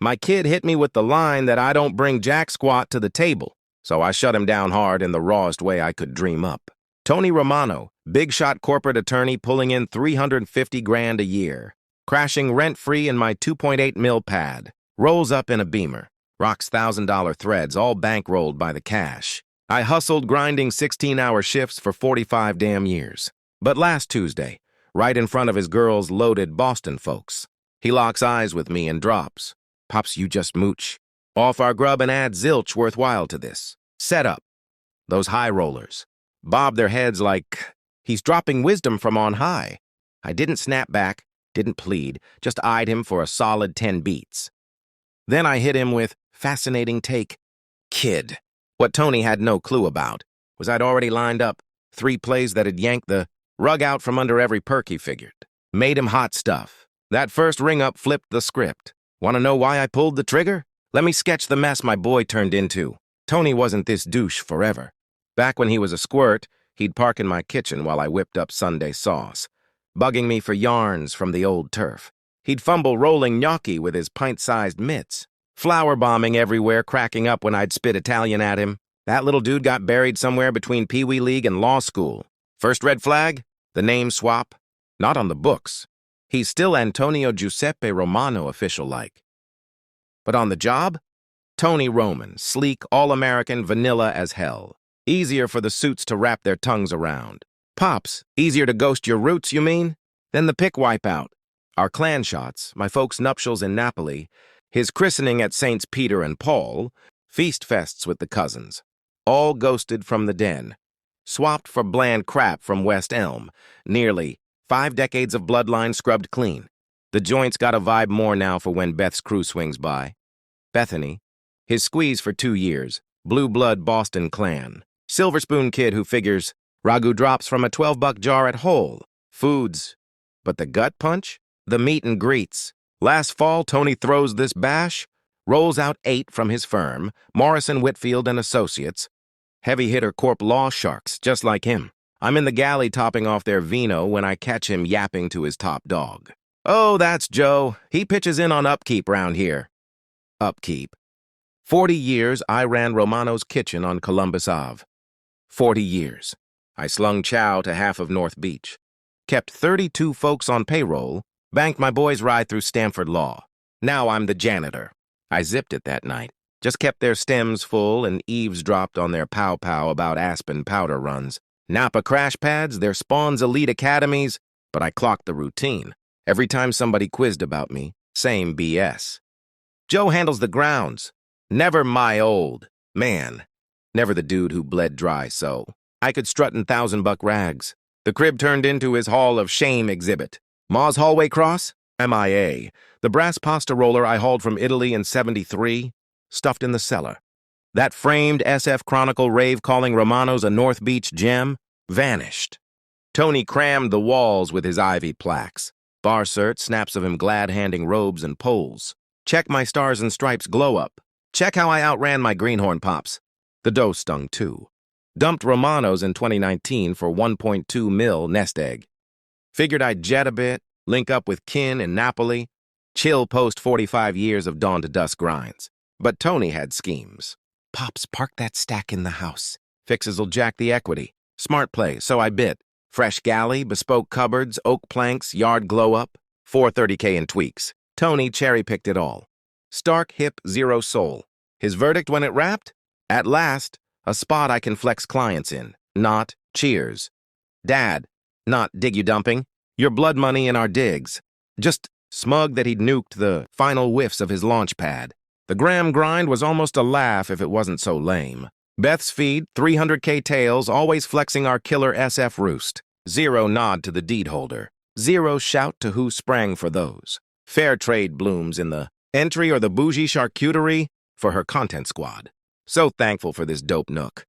My kid hit me with the line that I don't bring jack squat to the table, so I shut him down hard in the rawest way I could dream up. Tony Romano, big shot corporate attorney pulling in 350 grand a year, crashing rent-free in my 2.8 mil pad, rolls up in a Beamer, rocks $1,000 threads all bankrolled by the cash. I hustled grinding 16-hour shifts for 45 damn years. But last Tuesday, right in front of his girl's loaded Boston folks, he locks eyes with me and drops. Pops, you just mooch. Off our grub and add zilch worthwhile to this. Set up. Those high rollers bob their heads like he's dropping wisdom from on high. I didn't snap back, didn't plead, just eyed him for a solid 10 beats. Then I hit him with fascinating take. Kid. What Tony had no clue about was I'd already lined up 3 plays that'd yank the rug out from under every perk he figured. Made him hot stuff. That first ring-up flipped the script. Want to know why I pulled the trigger? Let me sketch the mess my boy turned into. Tony wasn't this douche forever. Back when he was a squirt, he'd park in my kitchen while I whipped up Sunday sauce, bugging me for yarns from the old turf. He'd fumble rolling gnocchi with his pint-sized mitts, flower bombing everywhere, cracking up when I'd spit Italian at him. That little dude got buried somewhere between Pee Wee League and law school. First red flag? The name swap? Not on the books. He's still Antonio Giuseppe Romano official-like. But on the job? Tony Roman, sleek, all-American, vanilla as hell. Easier for the suits to wrap their tongues around. Pops, easier to ghost your roots, you mean? Then the pick wipeout. Our clan shots, my folks' nuptials in Napoli, his christening at Saints Peter and Paul, feast fests with the cousins. All ghosted from the den. Swapped for bland crap from West Elm. Nearly 5 decades of bloodline scrubbed clean. The joint's got a vibe more now for when Beth's crew swings by. Bethany, his squeeze for 2 years, blue blood Boston clan. Silver spoon kid who figures ragu drops from a 12-buck jar at Whole Foods. But the gut punch? The meet and greets. Last fall, Tony throws this bash, rolls out 8 from his firm, Morrison, Whitfield, and Associates. Heavy hitter corp law sharks, just like him. I'm in the galley topping off their vino when I catch him yapping to his top dog. Oh, that's Joe. He pitches in on upkeep round here. Upkeep. 40 years I ran Romano's kitchen on Columbus Ave. 40 years. I slung chow to half of North Beach. Kept 32 folks on payroll, banked my boys' ride through Stanford Law. Now I'm the janitor. I zipped it that night. Just kept their stems full and eavesdropped on their pow-pow about Aspen powder runs. Napa crash pads, their Spawn's elite academies, but I clocked the routine. Every time somebody quizzed about me, same BS. Joe handles the grounds. Never my old man. Never the dude who bled dry so I could strut in 1,000-buck rags. The crib turned into his Hall of Shame exhibit. Ma's hallway cross? MIA. The brass pasta roller I hauled from Italy in '73? Stuffed in the cellar. That framed SF Chronicle rave calling Romano's a North Beach gem? Vanished. Tony crammed the walls with his ivy plaques. Bar cert, snaps of him glad-handing robes and poles. Check my stars and stripes glow-up. Check how I outran my greenhorn pops. The dough stung, too. Dumped Romano's in 2019 for 1.2 mil nest egg. Figured I'd jet a bit, link up with kin in Napoli, chill post 45 years of dawn-to-dusk grinds. But Tony had schemes. Pops, park that stack in the house. Fixes'll jack the equity. Smart play, so I bit. Fresh galley, bespoke cupboards, oak planks, yard glow-up, 430K in tweaks. Tony cherry-picked it all. Stark, hip, zero soul. His verdict when it wrapped? At last, a spot I can flex clients in. Not cheers. Dad, not dig you dumping. Your blood money in our digs. Just smug that he'd nuked the final whiffs of his launch pad. The Graham grind was almost a laugh if it wasn't so lame. Beth's feed, 300K tails, always flexing our killer SF roost. Zero nod to the deed holder. Zero shout to who sprang for those. Fair trade blooms in the entry or the bougie charcuterie for her content squad. So thankful for this dope nook.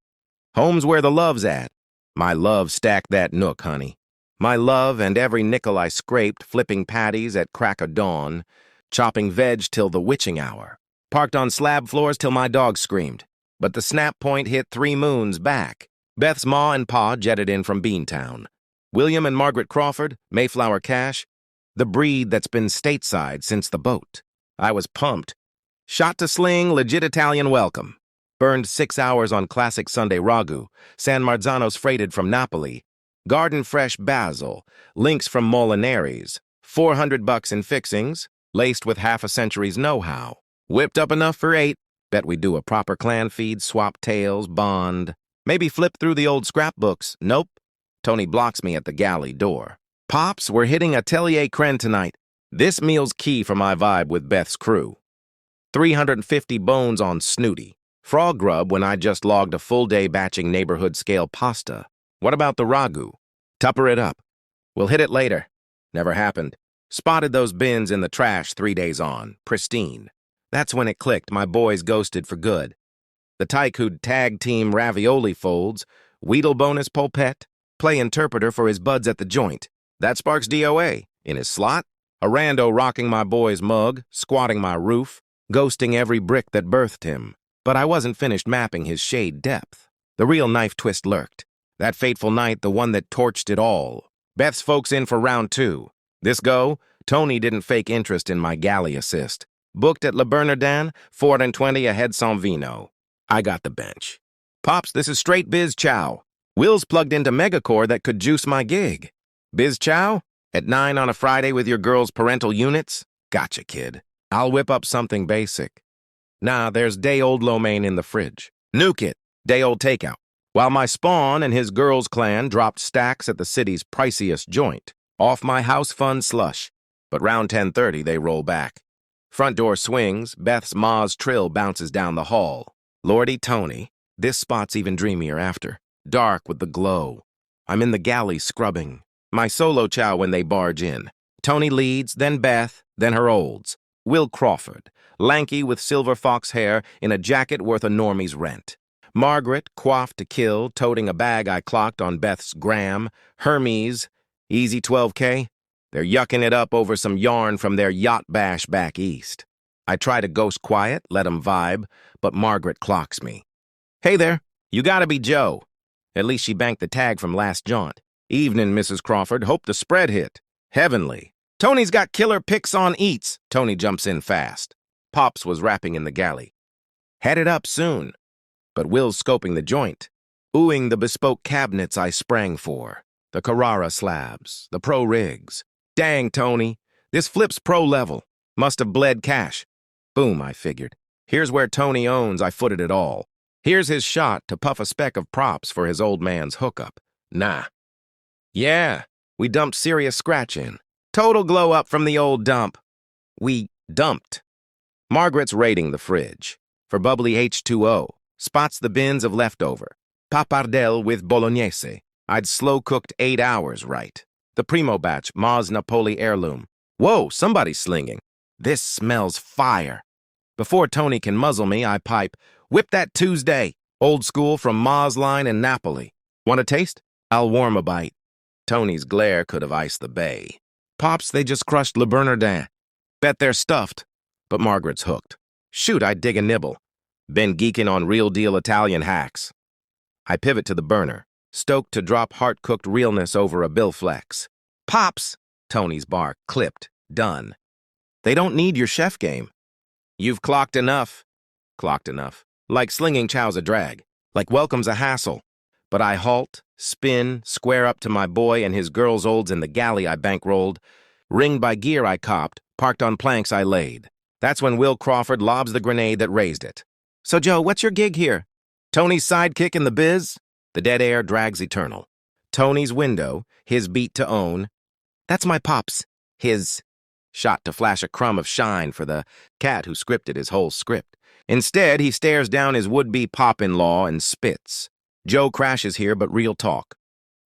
Home's where the love's at. My love stacked that nook, honey. My love and every nickel I scraped, flipping patties at crack of dawn, chopping veg till the witching hour. Parked on slab floors till my dog screamed. But the snap point hit 3 moons back. Beth's ma and pa jetted in from Beantown. William and Margaret Crawford, Mayflower Cash, the breed that's been stateside since the boat. I was pumped. Shot to sling, legit Italian welcome. Burned 6 hours on classic Sunday ragu, San Marzano's freighted from Napoli, garden fresh basil, links from Molinari's, $400 in fixings, laced with half a century's know-how. Whipped up enough for 8. Bet we do a proper clan feed, swap tails, bond. Maybe flip through the old scrapbooks. Nope. Tony blocks me at the galley door. Pops, we're hitting Atelier Cren tonight. This meal's key for my vibe with Beth's crew. 350 bones on Snooty. Frog grub when I just logged a full day batching neighborhood-scale pasta. What about the ragu? Tupper it up. We'll hit it later. Never happened. Spotted those bins in the trash 3 days on. Pristine. That's when it clicked. My boys ghosted for good. The tyke who'd tag team ravioli folds, Weedle bonus pulpette, play interpreter for his buds at the joint. That sparks DOA. In his slot, a rando rocking my boy's mug, squatting my roof, ghosting every brick that birthed him. But I wasn't finished mapping his shade depth. The real knife twist lurked. That fateful night, the one that torched it all. Beth's folks in for round 2. This go, Tony didn't fake interest in my galley assist. Booked at Le Bernardin, 420 ahead sans vino. I got the bench. Pops, this is straight biz chow. Will's plugged into Megacore that could juice my gig. Biz chow? At 9 on a Friday with your girl's parental units? Gotcha, kid. I'll whip up something basic. Nah, there's day-old lo mein in the fridge. Nuke it. Day-old takeout. While my spawn and his girls' clan dropped stacks at the city's priciest joint. Off my house fund slush. But round 10:30, they roll back. Front door swings, Beth's ma's trill bounces down the hall. Lordy Tony, this spot's even dreamier after. Dark with the glow. I'm in the galley scrubbing. My solo chow when they barge in. Tony leads, then Beth, then her olds. Will Crawford, lanky with silver fox hair in a jacket worth a normie's rent. Margaret, coiffed to kill, toting a bag I clocked on Beth's gram. Hermes, easy 12K. They're yucking it up over some yarn from their yacht bash back east. I try to ghost quiet, let 'em vibe, but Margaret clocks me. Hey there, you gotta be Joe. At least she banked the tag from last jaunt. Evening, Mrs. Crawford. Hope the spread hit. Heavenly. Tony's got killer picks on eats. Tony jumps in fast. Pops was rapping in the galley. Headed up soon. But Will's scoping the joint. Oohing the bespoke cabinets I sprang for. The Carrara slabs. The pro rigs. Dang, Tony. This flip's pro level. Must have bled cash. Boom, I figured. Here's where Tony owns I footed it all. Here's his shot to puff a speck of props for his old man's hookup. Nah. Yeah, we dumped serious scratch in. Total glow up from the old dump. We dumped. Margaret's raiding the fridge. For bubbly H2O. Spots the bins of leftover. Pappardelle with bolognese. I'd slow-cooked 8 hours right. The primo batch, Ma's Napoli heirloom. Whoa, somebody's slinging. This smells fire. Before Tony can muzzle me, I pipe, whip that Tuesday. Old school from Ma's line in Napoli. Want a taste? I'll warm a bite. Tony's glare could have iced the bay. Pops, they just crushed Le Bernardin. Bet they're stuffed. But Margaret's hooked. Shoot, I'd dig a nibble. Been geeking on real-deal Italian hacks. I pivot to the burner, stoked to drop heart-cooked realness over a bill flex. Pops! Tony's bark, clipped, done. They don't need your chef game. You've clocked enough. Clocked enough. Like slinging chow's a drag. Like welcome's a hassle. But I halt, spin, square up to my boy and his girl's olds in the galley I bankrolled. Ringed by gear I copped, parked on planks I laid. That's when Will Crawford lobs the grenade that raised it. So, Joe, what's your gig here? Tony's sidekick in the biz? The dead air drags eternal. Tony's window, his beat to own. That's my pops. His shot to flash a crumb of shine for the cat who scripted his whole script. Instead, he stares down his would-be pop-in-law and spits. Joe crashes here, but real talk.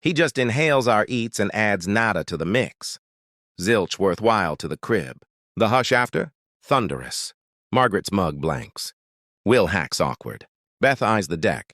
He just inhales our eats and adds nada to the mix. Zilch worthwhile to the crib. The hush after? Thunderous. Margaret's mug blanks. Will hacks awkward. Beth eyes the deck.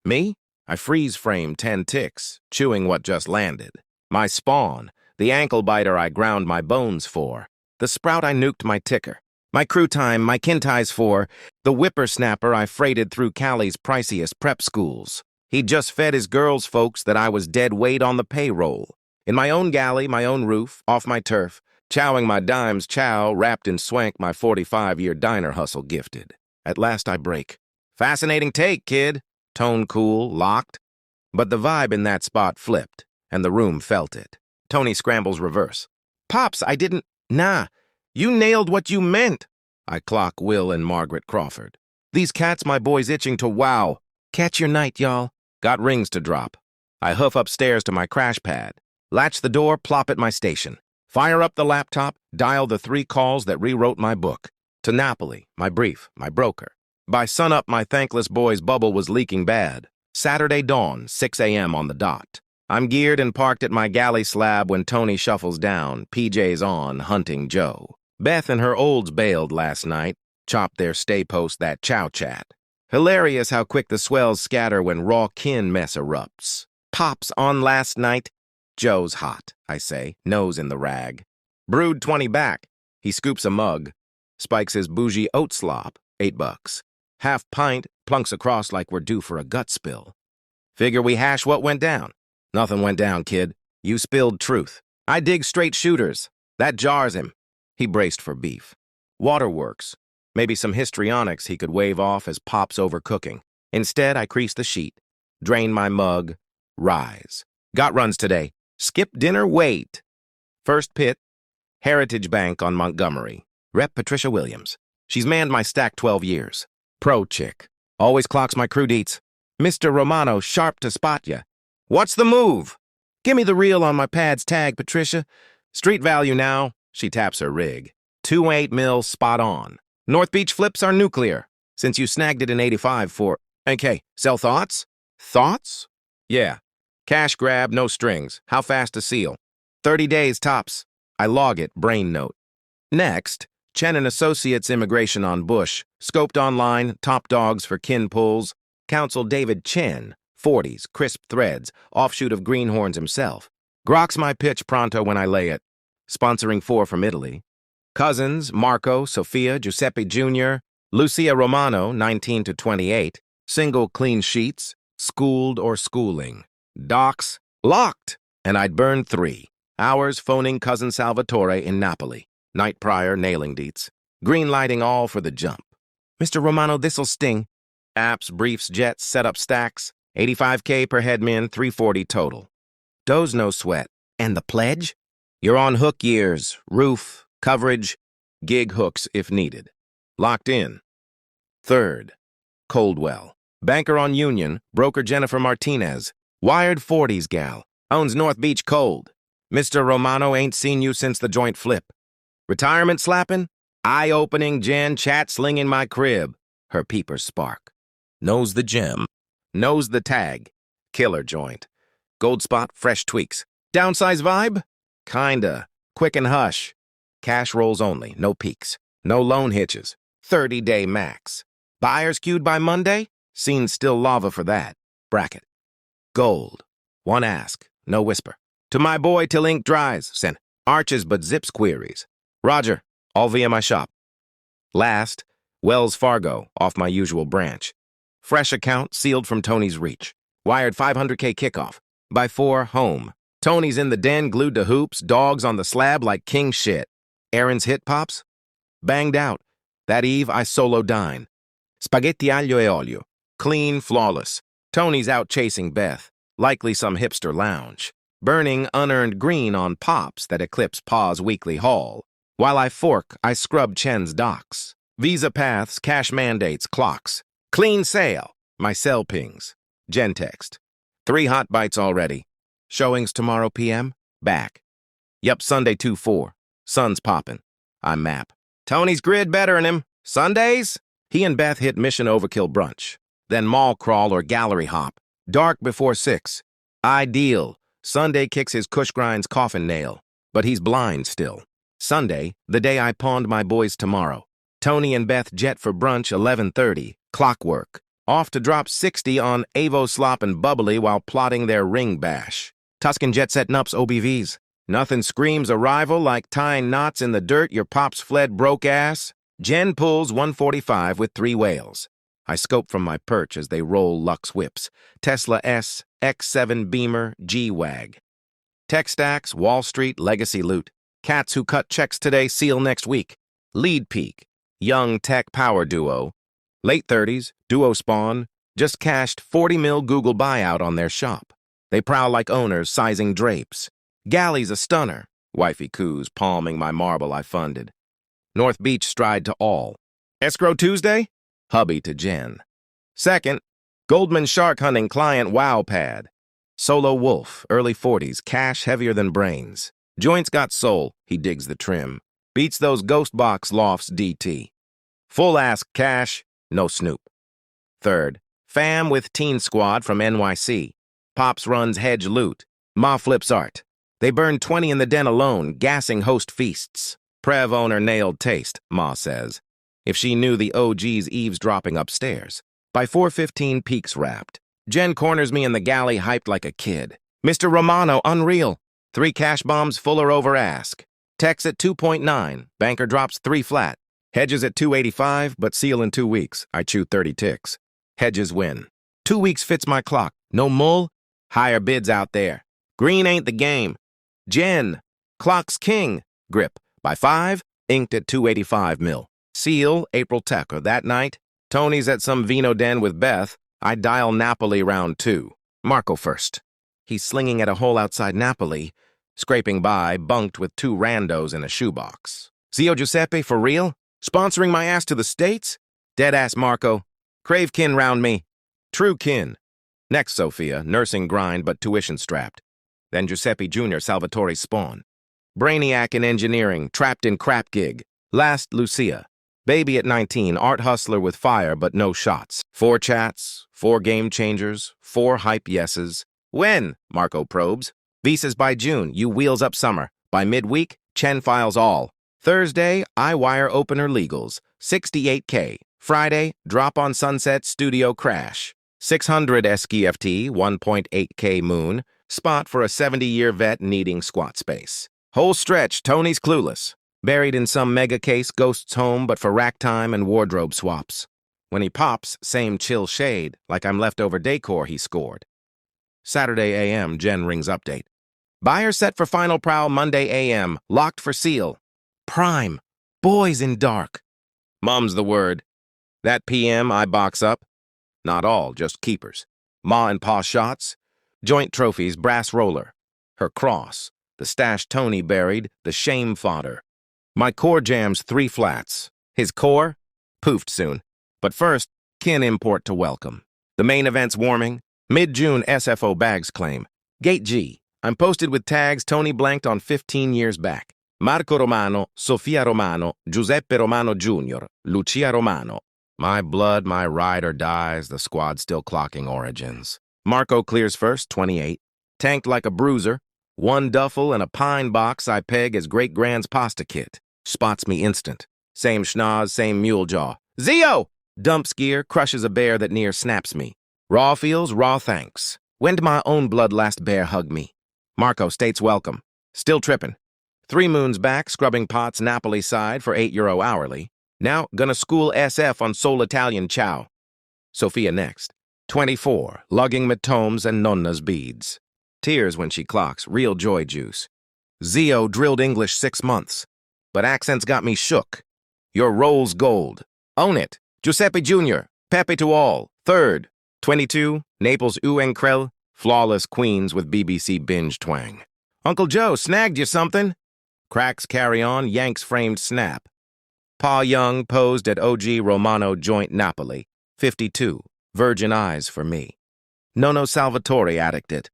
Me? I freeze-frame 10 ticks, chewing what just landed. My spawn, the ankle biter I ground my bones for. The sprout I nuked my ticker. My crew time, my kinties for. The whippersnapper I freighted through Cali's priciest prep schools. He'd just fed his girls' folks that I was dead weight on the payroll. In my own galley, my own roof, off my turf, Chowing my dimes chow, wrapped in swank my 45-year diner hustle gifted. At last I break. Fascinating take, kid. Tone cool, locked. But the vibe in that spot flipped, and the room felt it. Tony scrambles reverse. Pops, I didn't... Nah, you nailed what you meant. I clock Will and Margaret Crawford. These cats my boy's itching to wow. Catch your night, y'all. Got rings to drop. I hoof upstairs to my crash pad. Latch the door, plop at my station. Fire up the laptop, dial the 3 calls that rewrote my book. To Napoli, my brief, my broker. By sunup, my thankless boy's bubble was leaking bad. Saturday dawn, 6 a.m. on the dot. I'm geared and parked at my galley slab when Tony shuffles down, PJs on, hunting Joe. Beth and her olds bailed last night, chopped their stay post that chow chat. Hilarious how quick the swells scatter when raw kin mess erupts. Pops on last night. Joe's hot, I say, nose in the rag. Brewed 20 back. He scoops a mug. Spikes his bougie oat slop, $8. Half pint, plunks across like we're due for a gut spill. Figure we hash what went down. Nothing went down, kid. You spilled truth. I dig straight shooters. That jars him. He braced for beef. Waterworks. Maybe some histrionics he could wave off as Pop's overcooking. Instead, I crease the sheet. Drain my mug. Rise. Got runs today. Skip dinner, wait. First pit. Heritage Bank on Montgomery. Rep Patricia Williams. She's manned my stack 12 years. Pro chick. Always clocks my crew deets. Mr. Romano, sharp to spot ya. What's the move? Gimme the reel on my pad's tag, Patricia. Street value now. She taps her rig. 2.8 mil, spot on. North Beach flips are nuclear, since you snagged it in 85 for... Okay, sell thoughts? Thoughts? Yeah. Cash grab, no strings. How fast to seal? 30 days tops. I log it, brain note. Next, Chen and Associates Immigration on Bush. Scoped online, top dogs for kin pulls. Counsel David Chen, 40s, crisp threads, offshoot of Greenhorns himself. Grok's my pitch pronto when I lay it. Sponsoring 4 from Italy. Cousins, Marco, Sophia, Giuseppe Jr., Lucia Romano, 19 to 28. Single clean sheets, schooled or schooling. Docs, locked. And I'd burned 3. Hours phoning cousin Salvatore in Napoli. Night prior, nailing deets. Green lighting all for the jump. Mr. Romano, this'll sting. Apps, briefs, jets, setup stacks. 85K per headman, 340 total. Doe's no sweat. And the pledge? You're on hook years, roof, coverage, gig hooks if needed. Locked in. Third, Coldwell. Banker on Union, broker Jennifer Martinez. Wired 40s gal. Owns North Beach cold. Mr. Romano ain't seen you since the joint flip. Retirement slapping? Eye-opening Jen chat slinging my crib. Her peepers spark. Knows the gem. Knows the tag. Killer joint. Gold spot, fresh tweaks. Downsize vibe? Kinda. Quick and hush. Cash rolls only, no peaks. No loan hitches. 30-day max. Buyers queued by Monday? Scene still lava for that. Bracket. Gold. One ask, no whisper. To my boy till ink dries. Sent. Arches but zips queries. Roger. All via my shop. Last, Wells Fargo, off my usual branch. Fresh account, sealed from Tony's reach. Wired 500K kickoff. By 4, home. Tony's in the den, glued to hoops, dogs on the slab like king shit. Aaron's hit pops? Banged out. That eve, I solo dine. Spaghetti aglio e olio. Clean, flawless. Tony's out chasing Beth. Likely some hipster lounge. Burning unearned green on pops that eclipse Pa's weekly haul. While I fork, I scrub Chen's docs. Visa paths, cash mandates, clocks. Clean sale. My cell pings. Gen text. 3 hot bites already. Showings tomorrow PM? Back. Yup, Sunday 2-4. Sun's poppin'. I map. Tony's grid better'n him. Sundays? He and Beth hit mission overkill brunch. Then mall crawl or gallery hop. Dark before 6. Ideal. Sunday kicks his Kush Grinds coffin nail. But he's blind still. Sunday, the day I pawned my boys tomorrow. Tony and Beth jet for brunch 11:30. Clockwork. Off to drop 60 on Avo Slop and Bubbly while plotting their ring bash. Tuscan jet set nups OBVs. Nothing screams arrival like tying knots in the dirt your pops fled broke ass. Jen pulls 145 with 3 whales. I scope from my perch as they roll Lux whips. Tesla S, X7 Beamer, G-Wag. Tech stacks, Wall Street, legacy loot. Cats who cut checks today seal next week. Lead peak. Young tech power duo. Late 30s, duo spawn. Just cashed 40 mil Google buyout on their shop. They prowl like owners sizing drapes. Galley's a stunner. Wifey coos palming my marble I funded. North Beach stride to all. Escrow Tuesday? Hubby to Jen. Second, Goldman shark hunting client wow pad. Solo wolf, early 40s, cash heavier than brains. Joints got soul, he digs the trim. Beats those ghost box lofts DT. Full ask cash, no snoop. Third, fam with teen squad from NYC. Pops runs hedge loot. Ma flips art. They burn 20 in the den alone, gassing host feasts. Prev owner nailed taste, Ma says. If she knew the OG's eavesdropping upstairs. By 4:15, peaks wrapped. Jen corners me in the galley, hyped like a kid. Mr. Romano, unreal. 3 cash bombs fuller over ask. Techs at 2.9. Banker drops 3 flat. Hedges at 285, but seal in 2 weeks. I chew 30 ticks. Hedges win. 2 weeks fits my clock. No mull? Higher bids out there. Green ain't the game. Jen. Clock's king. Grip. By 5, inked at 285 mil. Seal, April Tecker. That night, Tony's at some vino den with Beth. I dial Napoli round 2. Marco first. He's slinging at a hole outside Napoli, scraping by, bunked with 2 randos in a shoebox. Zio Giuseppe, for real? Sponsoring my ass to the States? Dead-ass Marco. Crave kin round me. True kin. Next Sophia, nursing grind but tuition-strapped. Then Giuseppe Jr., Salvatore spawn. Brainiac in engineering, trapped in crap gig. Last, Lucia. Baby at 19, art hustler with fire but no shots. 4 chats, 4 game changers, 4 hype yeses. When? Marco probes. Visas by June, you wheels up summer. By midweek, Chen files all. Thursday, iWire opener legals, 68K. Friday, drop on Sunset studio crash. 600 SKFT, 1.8K moon. Spot for a 70-year vet needing squat space. Whole stretch, Tony's clueless. Buried in some mega case, ghosts home, but for rack time and wardrobe swaps. When he pops, same chill shade, like I'm leftover decor he scored. Saturday AM, Jen rings update. Buyer set for final prowl Monday AM, locked for seal. Prime, boys in dark. Mum's the word. That PM I box up. Not all, just keepers. Ma and Pa shots. Joint trophies, brass roller. Her cross. The stash Tony buried, the shame fodder. My core jams 3 flats. His core? Poofed soon. But first, kin import to welcome. The main event's warming. Mid-June SFO bags claim. Gate G. I'm posted with tags Tony blanked on 15 years back. Marco Romano, Sofia Romano, Giuseppe Romano Jr., Lucia Romano. My blood, my ride or dies, the squad still clocking origins. Marco clears first, 28. Tanked like a bruiser. 1 duffel and a pine box I peg as great-grand's pasta kit. Spots me instant. Same schnoz, same mule jaw. Zio! Dumps gear, crushes a bear that near snaps me. Raw feels, raw thanks. When'd my own blood last bear hug me? Marco states welcome. Still trippin'. 3 moons back, scrubbing pots Napoli side for €8 hourly. Now, gonna school SF on Soul Italian chow. Sophia next. 24, lugging matomes and nonna's beads. Tears when she clocks, real joy juice. Zio drilled English 6 months. But accents got me shook. Your roll's gold. Own it. Giuseppe Jr., Pepe to all. Third. 22, Naples Uencrel, flawless queens with BBC binge twang. Uncle Joe, snagged you something? Cracks carry on, Yanks framed snap. Pa Young posed at OG Romano joint Napoli. 52, virgin eyes for me. Nono Salvatore addict it.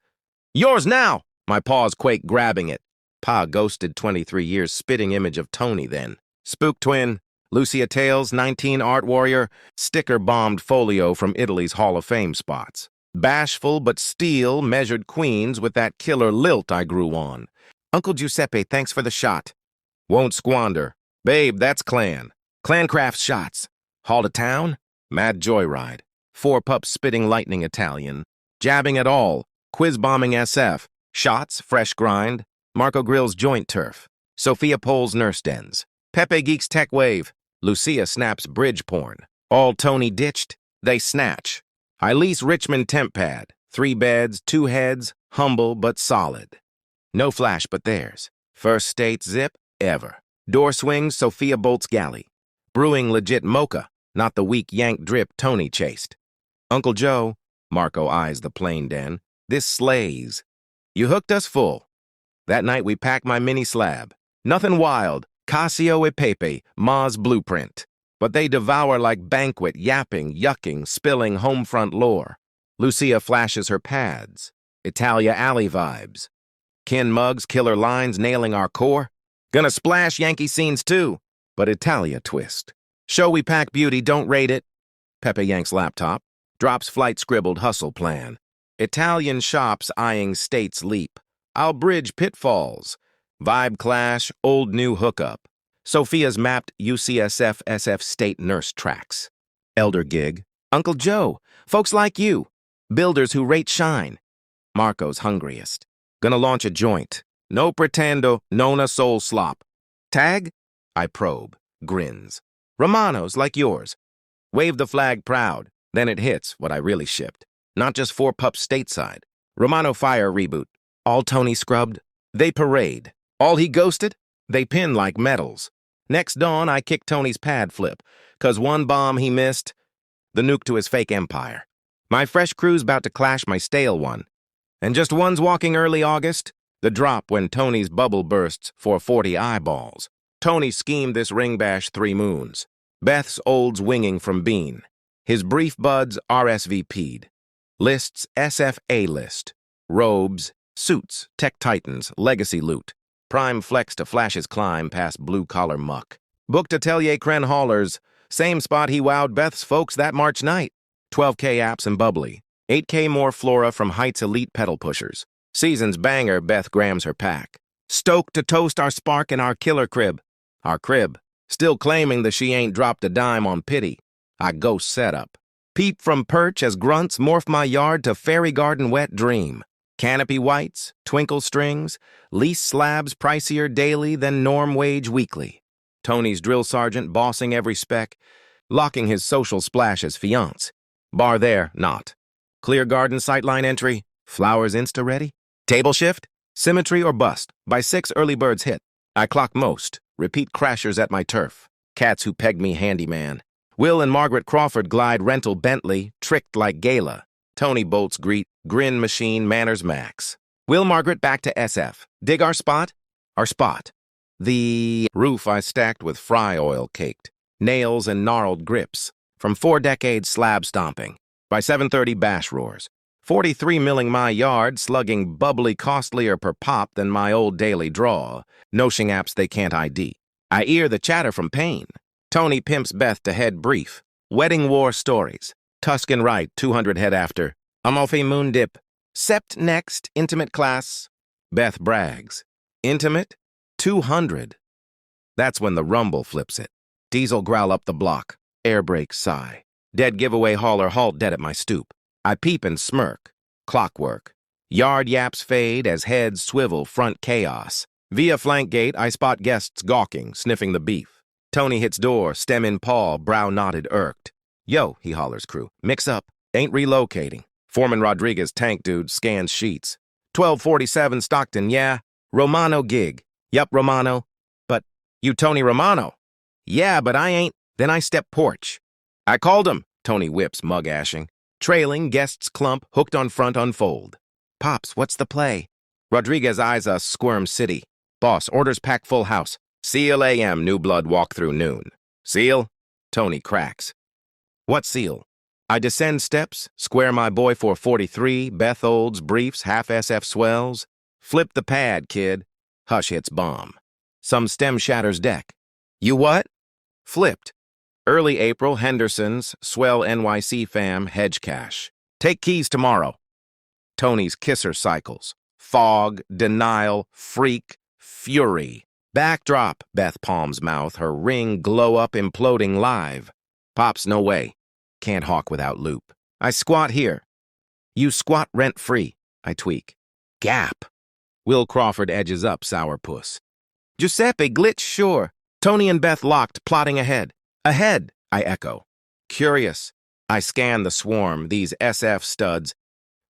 Yours now! My paws quake grabbing it. Pa ghosted 23 years spitting image of Tony then. Spook twin, Lucia Tales, 19 art warrior, sticker bombed folio from Italy's Hall of Fame spots. Bashful but steel measured queens with that killer lilt I grew on. Uncle Giuseppe, thanks for the shot. Won't squander. Babe, that's clan. Clancraft shots. Hall to town? Mad joyride. 4 pups spitting lightning Italian. Jabbing at all. Quiz bombing SF. Shots, fresh grind. Marco Grill's joint turf. Sophia Pole's nurse dens. Pepe Geek's tech wave. Lucia snaps bridge porn. All Tony ditched, they snatch. I lease Richmond temp pad. 3 beds, 2 heads, humble but solid. No flash but theirs. First state zip, ever. Door swings, Sophia bolts galley. Brewing legit mocha, not the weak yank drip Tony chased. Uncle Joe, Marco eyes the plain den, this slays. You hooked us full. That night we packed my mini slab. Nothing wild, Casio e Pepe, Ma's blueprint. But they devour like banquet, yapping, yucking, spilling homefront lore. Lucia flashes her pads. Italia alley vibes. Kin mugs, killer lines nailing our core. Gonna splash Yankee scenes too, but Italia twist. Show we pack beauty, don't rate it. Pepe yanks laptop. Drops flight scribbled hustle plan. Italian shops eyeing states leap. I'll bridge pitfalls. Vibe clash, old new hookup. Sophia's mapped UCSF SF state nurse tracks. Elder gig. Uncle Joe, folks like you. Builders who rate shine. Marco's hungriest. Gonna launch a joint. No pretendo, nona soul slop. Tag? I probe. Grins. Romanos like yours. Wave the flag proud. Then it hits what I really shipped. Not just 4 pups stateside. Romano Fire reboot. All Tony scrubbed. They parade. All he ghosted? They pin like medals. Next dawn, I kick Tony's pad flip. 'Cause one bomb he missed, the nuke to his fake empire. My fresh crew's about to clash my stale one. And just one's walking early August, the drop when Tony's bubble bursts for 40 eyeballs. Tony schemed this ring bash 3 moons. Beth's olds winging from Bean. His brief buds RSVP'd. Lists SFA list. Robes, suits, tech titans, legacy loot. Prime flex to Flash's climb past blue-collar muck. Booked Atelier Kren haulers, same spot he wowed Beth's folks that March night. 12K apps and bubbly. 8K more flora from Heights elite pedal pushers. Season's banger, Beth grams her pack. Stoked to toast our spark in our killer crib. Our crib. Still claiming that she ain't dropped a dime on pity. I ghost setup. Peep from perch as grunts morph my yard to fairy garden wet dream. Canopy whites, twinkle strings, lease slabs pricier daily than norm wage weekly. Tony's drill sergeant bossing every spec, locking his social splash as fiance. Bar there, not. Clear garden sightline entry, flowers insta-ready. Table shift, symmetry or bust, by 6 early birds hit. I clock most, repeat crashers at my turf. Cats who pegged me handyman. Will and Margaret Crawford glide rental Bentley, tricked like Gala. Tony bolts greet, grin machine, manners max. Will Margaret back to SF. Dig our spot? Our spot. The roof I stacked with fry oil caked. Nails and gnarled grips. From 4 decades slab stomping. By 7:30 bash roars. 43 milling my yard, slugging bubbly costlier per pop than my old daily draw. Noshing apps they can't ID. I ear the chatter from Payne. Tony pimps Beth to head brief. Wedding war stories. Tuscan right, 200 head after. Amalfi moon dip. Sept next, intimate class. Beth brags. Intimate? 200. That's when the rumble flips it. Diesel growl up the block. Air brake sigh. Dead giveaway hauler halt dead at my stoop. I peep and smirk. Clockwork. Yard yaps fade as heads swivel front chaos. Via flank gate, I spot guests gawking, sniffing the beef. Tony hits door, stem in paw, brow knotted irked. Yo, he hollers crew. Mix up. Ain't relocating. Foreman Rodriguez tank dude scans sheets. 1247 Stockton, yeah. Romano gig. Yup, Romano. But you Tony Romano. Yeah, but I ain't. Then I step porch. I called him. Tony whips, mug ashing. Trailing, guests clump, hooked on front unfold. Pops, what's the play? Rodriguez eyes us, squirm city. Boss, orders pack full house. Seal AM, new blood walk through noon. Seal? Tony cracks. What seal? I descend steps, square my boy for 43, Beth Olds, briefs, half SF swells. Flip the pad, kid. Hush hits bomb. Some stem shatters deck. You what? Flipped. Early April, Henderson's, swell NYC fam, hedge cash. Take keys tomorrow. Tony's kisser cycles. Fog, denial, freak, fury. Backdrop, Beth Palm's mouth, her ring glow up imploding live. Pops, no way. Can't hawk without loop. I squat here. You squat rent-free, I tweak. Gap. Will Crawford edges up, sourpuss. Giuseppe, glitch, sure. Tony and Beth locked, plotting ahead. Ahead, I echo. Curious. I scan the swarm, these SF studs.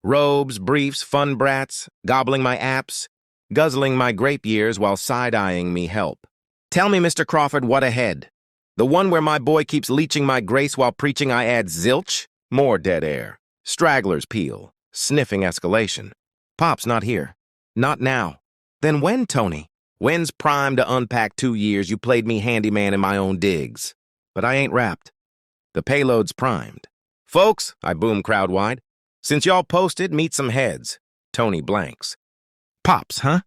Robes, briefs, fun brats, gobbling my apps, guzzling my grape years while side-eyeing me help. Tell me, Mr. Crawford, what ahead? The one where my boy keeps leeching my grace while preaching I add zilch? More dead air. Stragglers peel. Sniffing escalation. Pop's not here. Not now. Then when, Tony? When's prime to unpack 2 years you played me handyman in my own digs? But I ain't wrapped. The payload's primed. Folks, I boom crowd-wide, since y'all posted, meet some heads. Tony blanks. Pops, huh?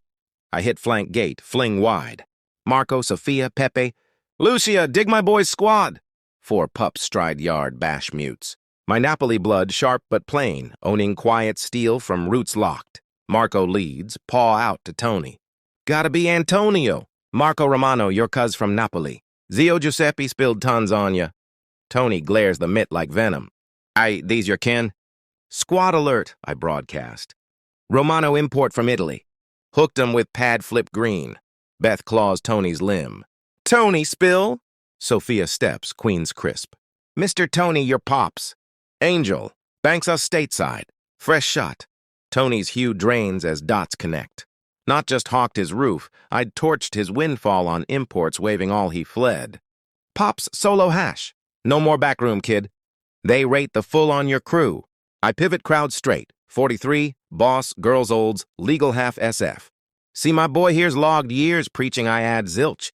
I hit flank gate, fling wide. Marco, Sophia, Pepe. Lucia, dig my boy's squad. 4 pups stride yard, bash mutes. My Napoli blood sharp but plain, owning quiet steel from roots locked. Marco leads, paw out to Tony. Gotta be Antonio. Marco Romano, your cuz from Napoli. Zio Giuseppe spilled tons on ya. Tony glares the mitt like venom. These your kin? Squad alert, I broadcast. Romano import from Italy. Hooked him with pad flip green. Beth claws Tony's limb. Tony, spill? Sophia steps, Queen's crisp. Mr. Tony, your pops. Angel, banks us stateside. Fresh shot. Tony's hue drains as dots connect. Not just hawked his roof, I'd torched his windfall on imports waving all he fled. Pops solo hash. No more backroom, kid. They rate the full on your crew. I pivot crowd straight. 43, boss, girls olds, legal half SF. See my boy here's logged years preaching I add zilch.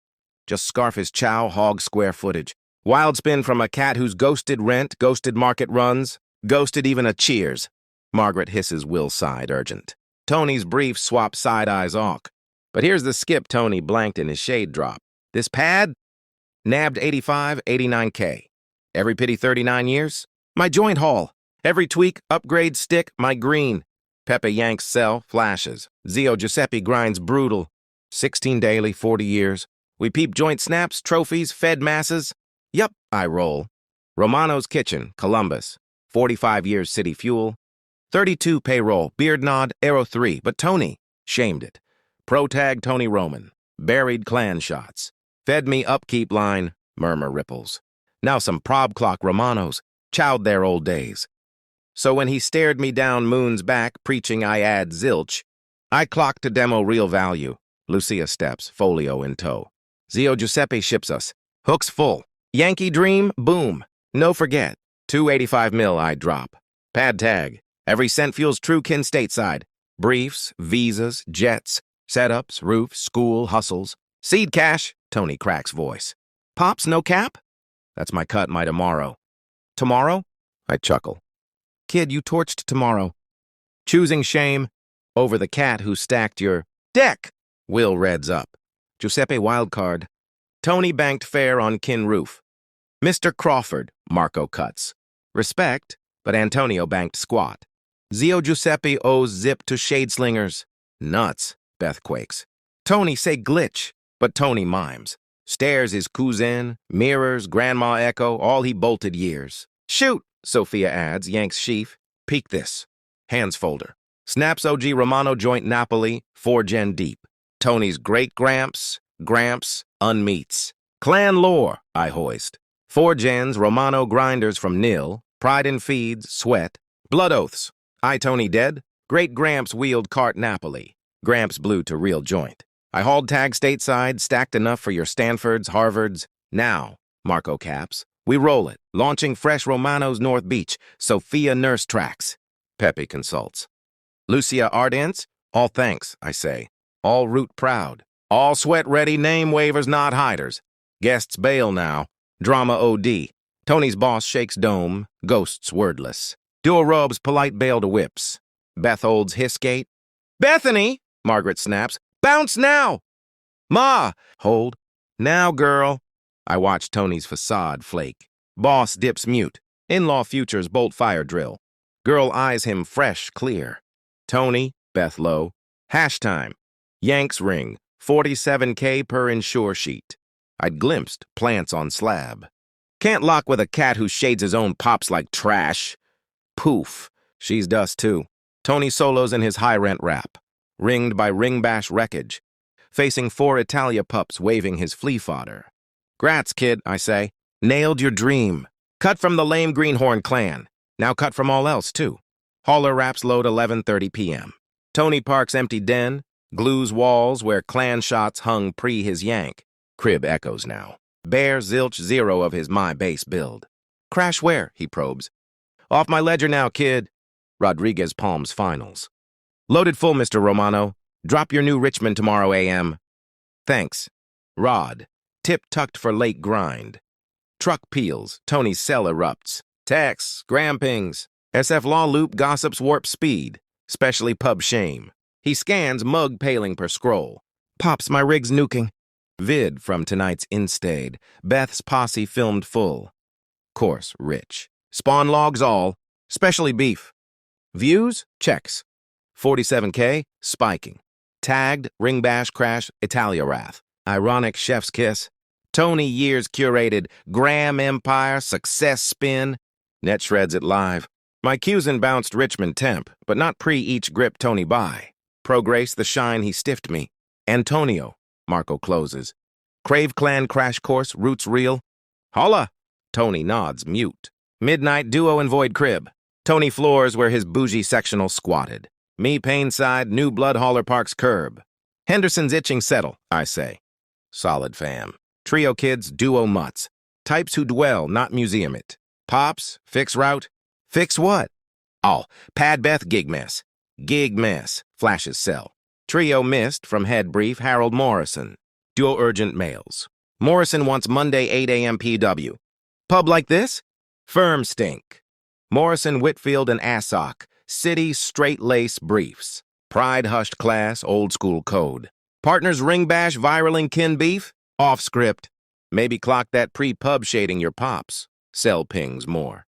Just scarf his chow, hog square footage. Wild spin from a cat who's ghosted rent, ghosted market runs, ghosted even a cheers. Margaret hisses Will's side urgent. Tony's brief swap side eyes awk. But here's the skip Tony blanked in his shade drop. This pad? Nabbed 85, 89K. Every pity 39 years? My joint haul. Every tweak, upgrade, stick, my green. Pepe yanks sell, flashes. Zio Giuseppe grinds brutal. 16 daily, 40 years. We peep joint snaps, trophies, fed masses. Yup, I roll. Romano's Kitchen, Columbus. 45 years city fuel. 32 payroll, beard nod, arrow 3. But Tony, shamed it. Pro tag Tony Roman. Buried clan shots. Fed me upkeep line, murmur ripples. Now some prob clock Romanos, chowed their old days. So when he stared me down moon's back, preaching I add zilch, I clocked to demo real value. Lucia steps, folio in tow. Zio Giuseppe ships us. Hooks full. Yankee dream, boom. No forget. 285 mil I drop. Pad tag. Every cent fuels true kin stateside. Briefs, visas, jets, setups, roofs, school, hustles. Seed cash, Tony cracks voice. Pops, no cap? That's my cut, my tomorrow. Tomorrow? I chuckle. Kid, you torched tomorrow. Choosing shame over the cat who stacked your deck. Will reds up. Giuseppe wildcard. Tony banked fair on kin roof. Mr. Crawford, Marco cuts. Respect, but Antonio banked squat. Zio Giuseppe owes zip to shadeslingers. Nuts, Beth quakes. Tony say glitch, but Tony mimes. Stares his cousin, mirrors, grandma echo, all he bolted years. Shoot, Sophia adds, yanks sheaf. Peek this. Hands folder. Snaps OG Romano joint Napoli, 4 gen deep. Tony's great-gramps, Gramps, unmeets. Clan lore, I hoist. 4 gens, Romano grinders from nil, pride in feeds, sweat. Blood oaths. I Tony dead. Great-gramps wheeled cart Napoli. Gramps blew to real joint. I hauled tag stateside, stacked enough for your Stanfords, Harvards. Now, Marco caps. We roll it, launching fresh Romano's North Beach. Sophia nurse tracks. Pepe consults. Lucia Ardents? All thanks, I say. All root proud. All sweat ready, name waivers, not hiders. Guests bail now. Drama OD. Tony's boss shakes dome, ghosts wordless. Dual robes polite bail to whips. Beth holds hissgate. Bethany, Margaret snaps. Bounce now! Ma! Hold. Now, girl. I watch Tony's facade flake. Boss dips mute. In-law futures bolt fire drill. Girl eyes him fresh, clear. Tony, Beth low. Hash time. Yanks ring. 47K per insure sheet. I'd glimpsed plants on slab. Can't lock with a cat who shades his own pops like trash. Poof. She's dust too. Tony solos in his high-rent rap. Ringed by ring-bash wreckage. Facing 4 Italia pups waving his flea fodder. Grats, kid, I say. Nailed your dream. Cut from the lame greenhorn clan. Now cut from all else, too. Hauler wraps load 11:30 p.m. Tony Park's empty den. Glues walls where clan shots hung pre his yank. Crib echoes now. Bear zilch zero of his my base build. Crash where? He probes. Off my ledger now, kid. Rodriguez palms finals. Loaded full, Mr. Romano. Drop your new Richmond tomorrow AM. Thanks. Rod. Tip tucked for late grind. Truck peels. Tony's cell erupts. Texts. Gram pings. SF law loop gossips warp speed. Specially pub shame. He scans mug paling per scroll. Pops, my rig's nuking. Vid from tonight's instad. Beth's posse filmed full. Course rich. Spawn logs all. Specially beef. Views? Checks. 47K? Spiking. Tagged, ring bash crash, Italia wrath. Ironic chef's kiss. Tony years curated, Graham Empire, success spin. Net shreds it live. My Cusin bounced Richmond temp, but not pre each grip Tony buy. Pro grace the shine he stiffed me. Antonio, Marco closes. Crave clan crash course, roots real. Holla! Tony nods, mute. Midnight duo and void crib. Tony floors where his bougie sectional squatted. Me pain side, new blood hauler parks curb. Henderson's itching settle, I say. Solid fam. Trio kids, duo mutts. Types who dwell, not museum it. Pops, fix route. Fix what? Oh, Pad Beth gig mess. Gig mess, flashes cell. Trio missed from head brief Harold Morrison. Duo urgent mails. Morrison wants Monday 8 a.m. PW. Pub like this? Firm stink. Morrison, Whitfield, and Assock. City straight-lace briefs. Pride hushed class, old school code. Partners ring bash viraling kin beef? Off script. Maybe clock that pre-pub shading your pops. Cell pings more.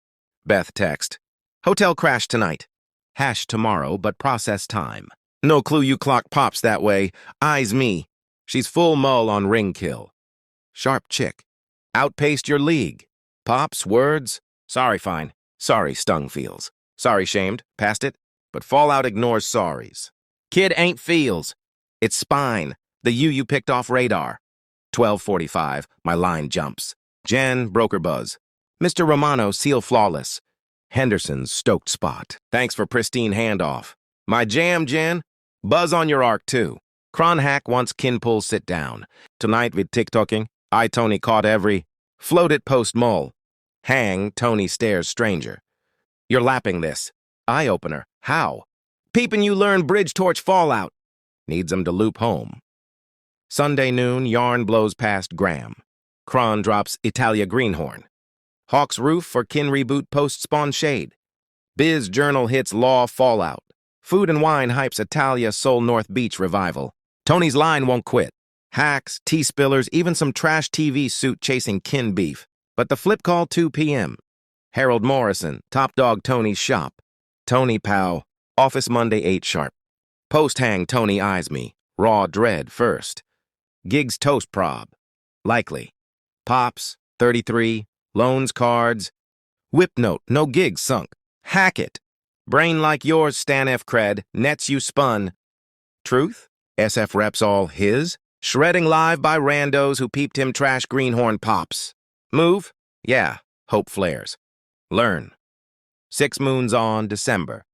Beth text. Hotel crash tonight. Hash tomorrow, but process time. No clue you clock pops that way. Eyes me. She's full mull on ring kill. Sharp chick. Outpaced your league. Pops, words. Sorry, fine. Sorry, stung feels. Sorry, shamed. Past it. But Fallout ignores sorries. Kid ain't feels. It's spine. The you picked off radar. 12:45. My line jumps. Jen, broker buzz. Mr. Romano, seal flawless. Henderson's stoked spot. Thanks for pristine handoff. My jam, Jen. Buzz on your arc, too. Cronhack wants kinpull sit down. Tonight with TikToking. I, Tony, caught every. Float it post mull. Hang, Tony stares stranger. You're lapping this. Eye-opener. How? Peepin' you learn bridge torch fallout. Needs 'em to loop home. Sunday noon, yarn blows past Graham. Cron drops Italia Greenhorn. Hawk's roof for kin reboot post-spawn shade. Biz journal hits law fallout. Food and wine hypes Italia Soul North Beach revival. Tony's line won't quit. Hacks, tea-spillers, even some trash TV suit chasing kin beef. But the flip call 2 p.m. Harold Morrison, top dog Tony's shop. Tony Pow, office Monday 8 sharp. Post hang Tony eyes me, raw dread first. Gigs toast prob. Likely. Pops, 33, loans cards. Whip note, no gigs sunk. Hack it. Brain like yours, Stan F. Cred, nets you spun. Truth? SF reps all his? Shredding live by randos who peeped him trash greenhorn pops. Move? Yeah, hope flares. Learn. 6 moons on, December.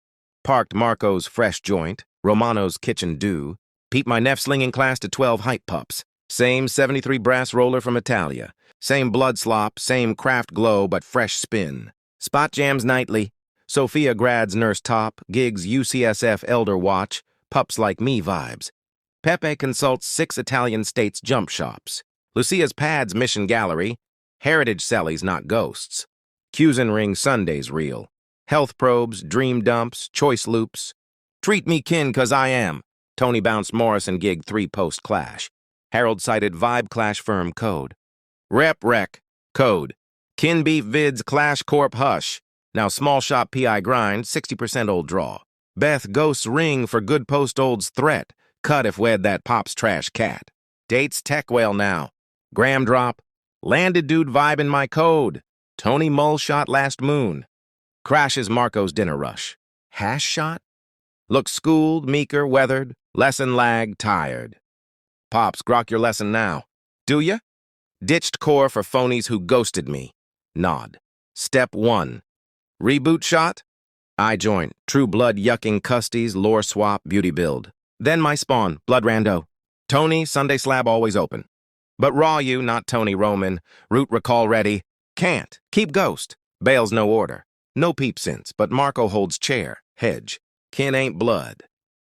Parked Marco's fresh joint, Romano's kitchen do. Peep my neff slinging class to 12 hype pups. Same 73 brass roller from Italia. Same blood slop, same craft glow, but fresh spin. Spot jams nightly. Sophia grads nurse top, gigs UCSF elder watch, pups like me vibes. Pepe consults 6 Italian states jump shops. Lucia's pads mission gallery. Heritage sellies, not ghosts. Cusin ring Sundays reel. Health probes, dream dumps, choice loops. Treat me kin cause I am. Tony bounced Morrison gig 3 post clash. Harold cited vibe clash firm code. Rep rec. Code. Kin beef vids clash corp hush. Now small shop PI grind 60% old draw. Beth ghosts ring for good post old's threat. Cut if wed that pops trash cat. Dates tech whale now. Gram drop. Landed dude vibe in my code. Tony Mull shot last moon. Crashes Marco's dinner rush. Hash shot? Look schooled, meeker, weathered, lesson lag, tired. Pops, grok your lesson now. Do ya? Ditched core for phonies who ghosted me. Nod. Step 1. Reboot shot? I joint. True blood yucking custies, lore swap, beauty build. Then my spawn, blood rando. Tony, Sunday slab always open. But raw you, not Tony Roman. Root recall ready. Can't. Keep ghost. Bail's no order. No peep since, but Marco holds chair. Hedge. Kin ain't blood.